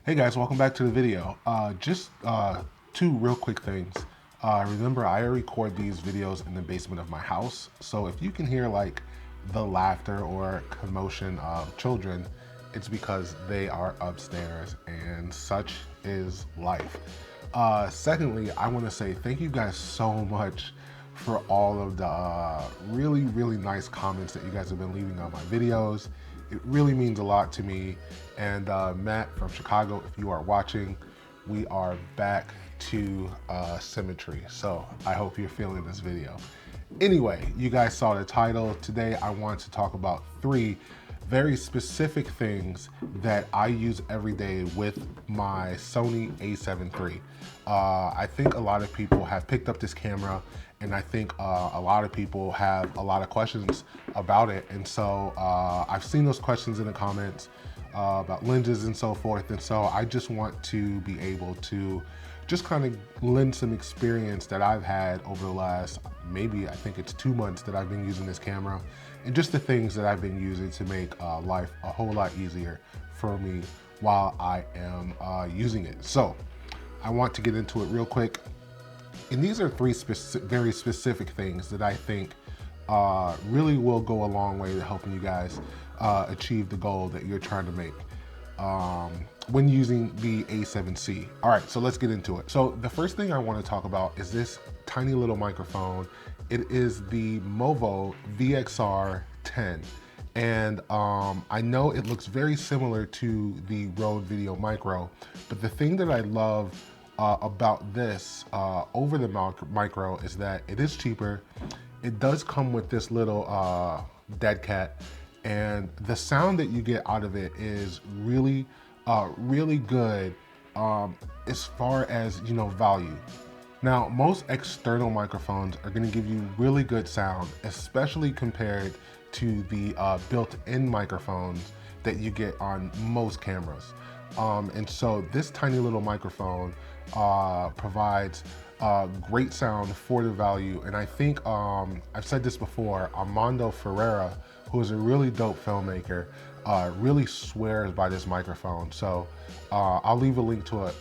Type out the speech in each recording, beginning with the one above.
Hey guys, welcome back to the video. Just two real quick things. Remember, I record these videos in the basement of my house, so if you can hear like the laughter or commotion of children, it's because they are upstairs, and such is life. Secondly, I want to say thank you guys so much for all of the really nice comments that you guys have been leaving on my videos. It really means a lot to me. And Matt from Chicago, if you are watching, we are back to symmetry. So I hope you're feeling this video. Anyway, you guys saw the title. Today I want to talk about three very specific things that I use every day with my Sony A7 III. I think a lot of people have picked up this camera, and I think a lot of people have a lot of questions about it. And so I've seen those questions in the comments about lenses and so forth. And so I just want to be able to just kind of lend some experience that I've had over the last, maybe I think it's 2 months that I've been using this camera, and just the things that I've been using to make life a whole lot easier for me while I am using it. So I want to get into it real quick. And these are three very specific things that I think really will go a long way to helping you guys achieve the goal that you're trying to make when using the A7C. All right, so let's get into it. So the first thing I want to talk about is this tiny little microphone. It is the Movo VXR10. And I know it looks very similar to the Rode Video Micro, but the thing that I love about this over the Micro is that it is cheaper. It does come with this little dead cat, and the sound that you get out of it is really good as far as, you know, value. Now, most external microphones are going to give you really good sound, especially compared to the built-in microphones that you get on most cameras. And so this tiny little microphone provides great sound for the value. And I think, I've said this before, Armando Ferreira, who is a really dope filmmaker, really swears by this microphone. So I'll leave a link to it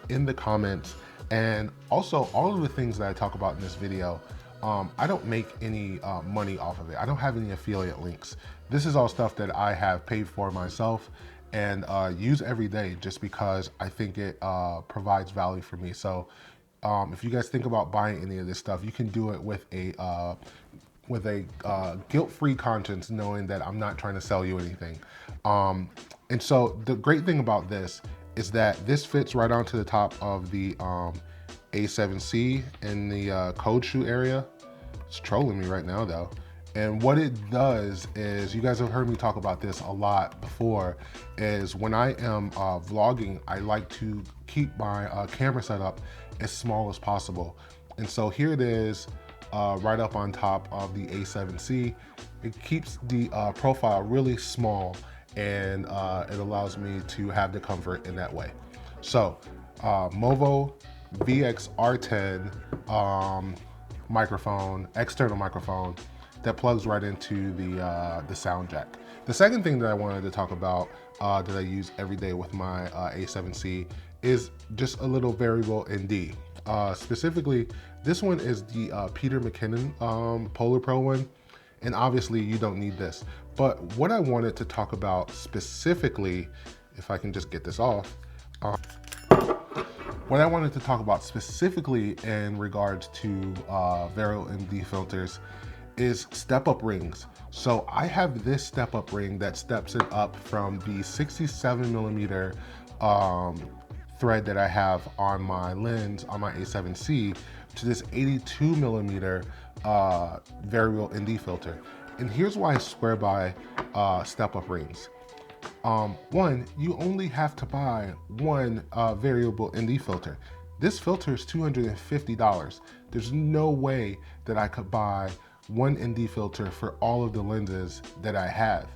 in the comments. And also, all of the things that I talk about in this video, I don't make any money off of it. I don't have any affiliate links. This is all stuff that I have paid for myself and use every day just because I think it provides value for me. So if you guys think about buying any of this stuff, you can do it with a guilt-free conscience, knowing that I'm not trying to sell you anything. And so the great thing about this is that this fits right onto the top of the A7C in the code shoe area. It's trolling me right now though. And what it does is, you guys have heard me talk about this a lot before, is when I am vlogging, I like to keep my camera setup as small as possible. And so here it is, right up on top of the A7C. It keeps the profile really small, and it allows me to have the comfort in that way. So Movo VXR10 microphone, external microphone that plugs right into the sound jack. The second thing that I wanted to talk about that I use every day with my A7C is just a little variable ND. Specifically, this one is the Peter McKinnon Polar Pro one, and obviously you don't need this. But what I wanted to talk about specifically, if I can just get this off, what I wanted to talk about specifically in regards to variable ND filters is step-up rings. So I have this step-up ring that steps it up from the 67mm thread that I have on my lens on my A7C to this 82mm variable ND filter. And here's why I swear by step-up rings. One, you only have to buy one variable ND filter. This filter is $250. There's no way that I could buy one ND filter for all of the lenses that I have.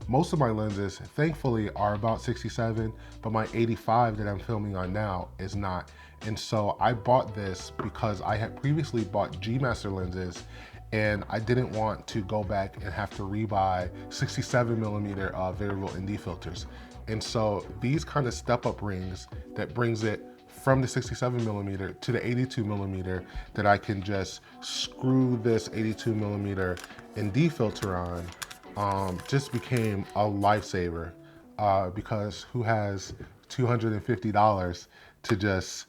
Most of my lenses, thankfully, are about 67, but my 85 that I'm filming on now is not. And so I bought this because I had previously bought G Master lenses, and I didn't want to go back and have to rebuy 67mm variable ND filters. And so these kind of step up rings that brings it from the 67mm to the 82mm, that I can just screw this 82mm ND filter on, just became a lifesaver, because who has $250 to just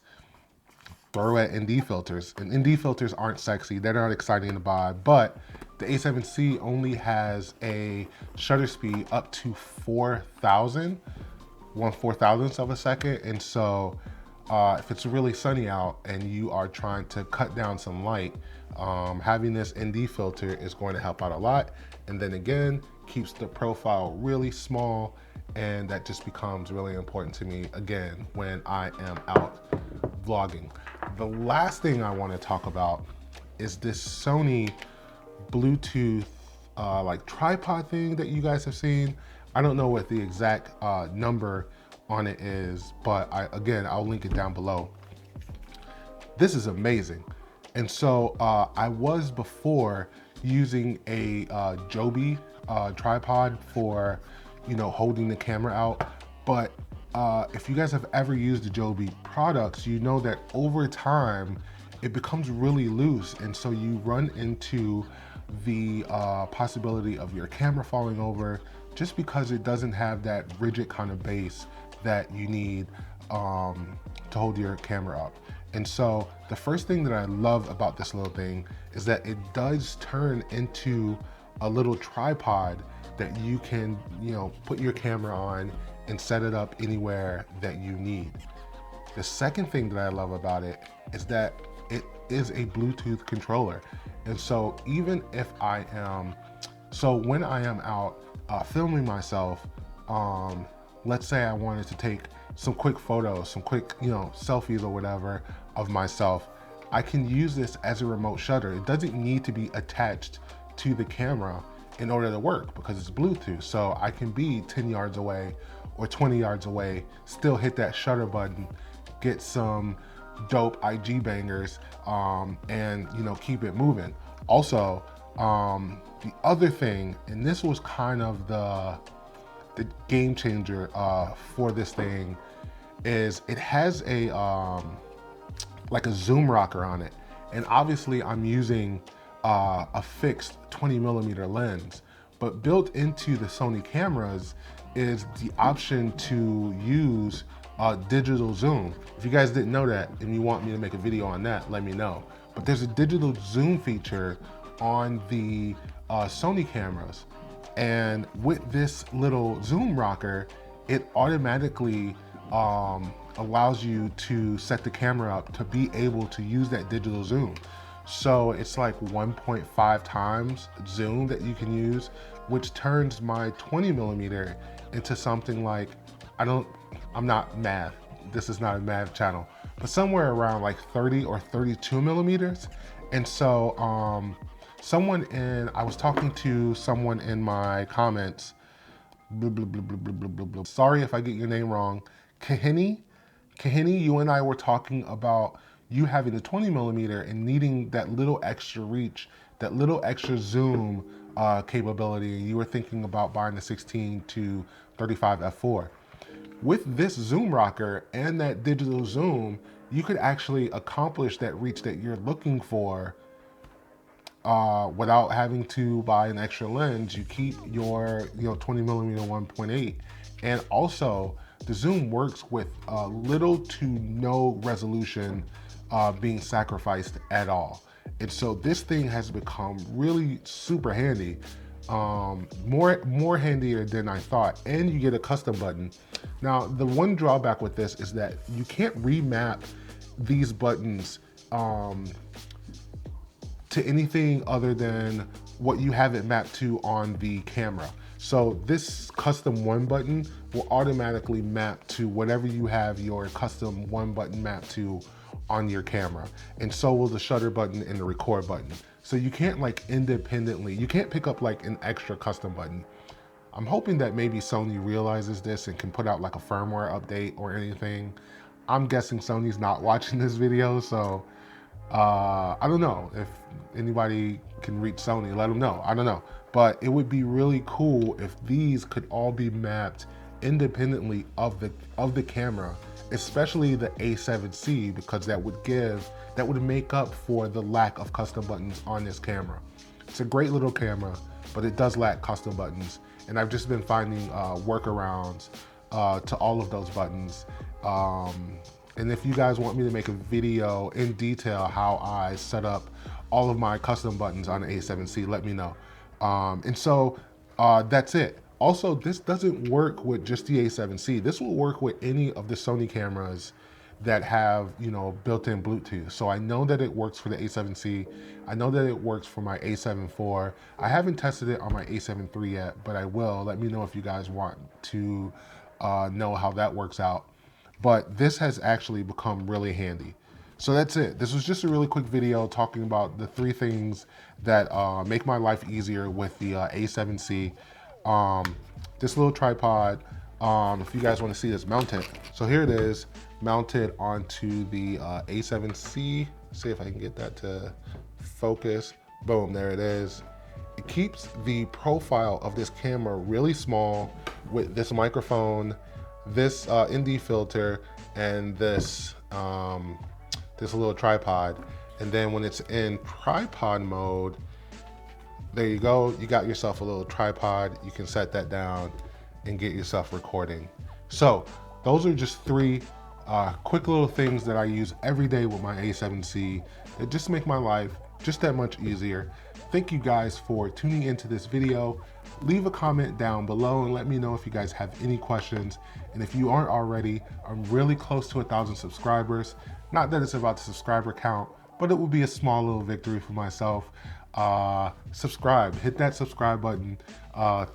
throw at ND filters? And ND filters aren't sexy, they're not exciting to buy, but the A7C only has a shutter speed up to 4,000, 1/4000th of a second. And so if it's really sunny out and you are trying to cut down some light, having this ND filter is going to help out a lot. And then again, keeps the profile really small, and that just becomes really important to me again when I am out vlogging. The last thing I want to talk about is this Sony Bluetooth like tripod thing that you guys have seen. I don't know what the exact number on it is, but again, I'll link it down below. This is amazing. And so I was before using a Joby tripod for, you know, holding the camera out. But if you guys have ever used the Joby products, you know that over time, it becomes really loose. And so you run into the possibility of your camera falling over, just because it doesn't have that rigid kind of base that you need to hold your camera up. And so the first thing that I love about this little thing is that it does turn into a little tripod that you can, you know, put your camera on and set it up anywhere that you need. The second thing that I love about it is that it is a Bluetooth controller. And so even if I am, so when I am out filming myself, let's say I wanted to take some quick photos, some quick, you know, selfies or whatever of myself, I can use this as a remote shutter. It doesn't need to be attached to the camera in order to work because it's Bluetooth. So I can be 10 yards away or 20 yards away, still hit that shutter button, get some dope IG bangers, and, you know, keep it moving. Also, the other thing, and this was kind of the game changer for this thing, is it has a like a zoom rocker on it. And obviously I'm using a fixed 20mm lens, but built into the Sony cameras is the option to use digital zoom. If you guys didn't know that and you want me to make a video on that, let me know. But there's a digital zoom feature on the Sony cameras. And with this little zoom rocker, it automatically allows you to set the camera up to be able to use that digital zoom. So it's like 1.5 times zoom that you can use, which turns my 20mm into something like, I'm not math, this is not a math channel, but somewhere around like 30 or 32mm. And so I was talking to someone in my comments, sorry if I get your name wrong, Kahini, you and I were talking about you having a 20mm and needing that little extra reach, that little extra zoom capability. And you were thinking about buying the 16 to 35 f4. With this zoom rocker and that digital zoom, you could actually accomplish that reach that you're looking for without having to buy an extra lens. You keep your 20mm 1.8, and also the zoom works with little to no resolution being sacrificed at all. And so this thing has become really super handy, more handier than I thought. And you get a custom button. Now, the one drawback with this is that you can't remap these buttons to anything other than what you have it mapped to on the camera. So this custom one button will automatically map to whatever you have your custom one button mapped to on your camera. And so will the shutter button and the record button. So you can't like independently, you can't pick up like an extra custom button. I'm hoping that maybe Sony realizes this and can put out like a firmware update or anything. I'm guessing Sony's not watching this video, so I don't know if anybody can reach Sony, let them know, I don't know. But it would be really cool if these could all be mapped independently of the camera, especially the A7C, because that would make up for the lack of custom buttons on this camera. It's a great little camera, but it does lack custom buttons, and I've just been finding workarounds to all of those buttons. And if you guys want me to make a video in detail how I set up all of my custom buttons on the A7C, let me know. And so that's it. Also, this doesn't work with just the A7C. This will work with any of the Sony cameras that have, you know, built-in Bluetooth. So I know that it works for the A7C. I know that it works for my A7 IV. I haven't tested it on my A7 III yet, but I will. Let me know if you guys want to know how that works out. But this has actually become really handy. So that's it. This was just a really quick video talking about the 3 things that make my life easier with the A7C. This little tripod, if you guys want to see this mounted. So here it is, mounted onto the A7C. See if I can get that to focus. Boom, there it is. It keeps the profile of this camera really small with this microphone, this ND filter, and this this little tripod. And then when it's in tripod mode, there you go, you got yourself a little tripod. You can set that down and get yourself recording. So those are just 3 quick little things that I use every day with my A7C that just make my life just that much easier. Thank you guys for tuning into this video. Leave a comment down below and let me know if you guys have any questions. And if you aren't already, I'm really close to 1,000 subscribers. Not that it's about the subscriber count, but it will be a small little victory for myself. Subscribe, hit that subscribe button,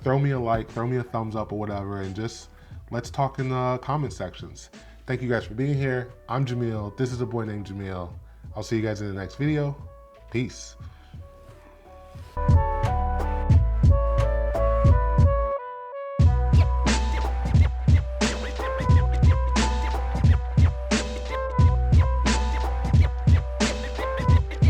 throw me a like, throw me a thumbs up or whatever, and just let's talk in the comment sections. Thank you guys for being here. I'm Jamil. This is a boy named Jamil. I'll see you guys in the next video. Peace.